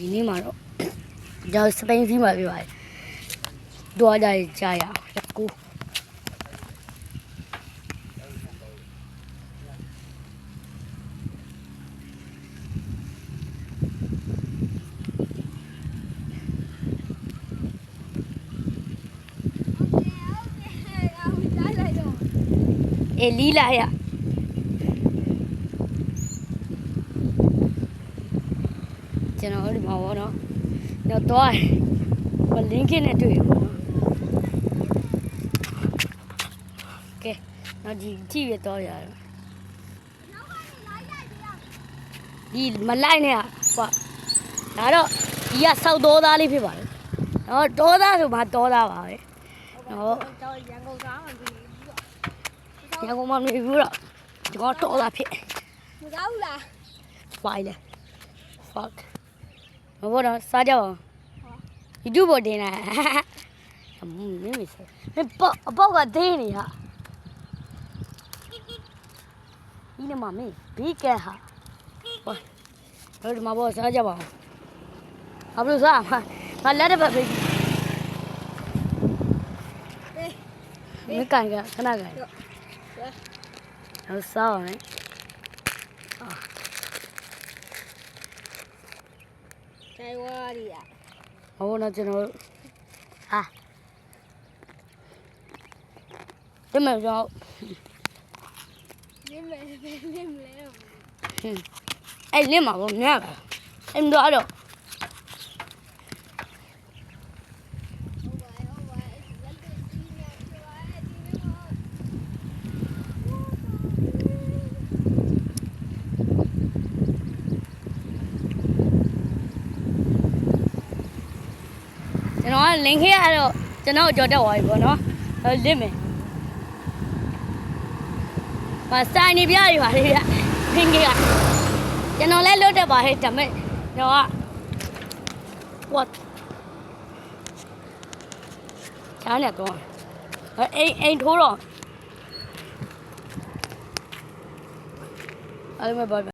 ဒီနေ့မှာတော့ကျွန်တော်စပိန်စီးမှာပြပါတယ်တွားကြရအောင်ကိုလီလာရကျွန်တော်ဒီမှာပေါ့နော်တော့မလင်းခင်းနဲ့တွေ့ရပေါ့နော်ကဲနောက်ဒီကြည့်ရတော့ရတယ်ဒီမလိုက်နဲ့ကွာဒါတော့ဒီကစောက်တော်သားလေးဖြစ်ပါတယ်နော်တော်သားဆိုမှတော်သားပါပဲနော်ရန်ကုန်သားမှဒီရန်ကုန်မှာနေပြီးတော့ဒီကတော့လာဖြစ်မကောင်းလားဝိုင်းလေ fuck မဘောတော့စားကြအောင် YouTube ပေါ်တင်လာမင်းမစမင်းအပေါက်ကသေးနေဟာဒီနေ့မမင်းဘီကဲဟာဟောတို့ဒီမှာဘောစားကြပါအောင်ဘာလို့စားငါလက်တစ်ပတ်ပဲမင်းကန်ကခဏကန်တော့စားအောင်လေတိုင်ဝါရီယာဟိုတော့ကျွန်တော်ဟာဒီမှာတော့လင်းလဲအဲ့လင်းမှာပေါ့များပါအဲ့တော့ကျွန်တော်လင်းခဲ့ရတော့ကျွန်တော်ကြော်တက်သွားပြီပေါ့နော်လင်းမယ်မဆိုင်နေပြရပါလေဗျဖင်ကြီးကကျွန်တော်လည်းလွတ်တက်ပါဟဲ့ဒါမဲ့တော့က what ချားနေတော့အိမ်ထိုးတော့အဲ့မဲ့ပါဗျ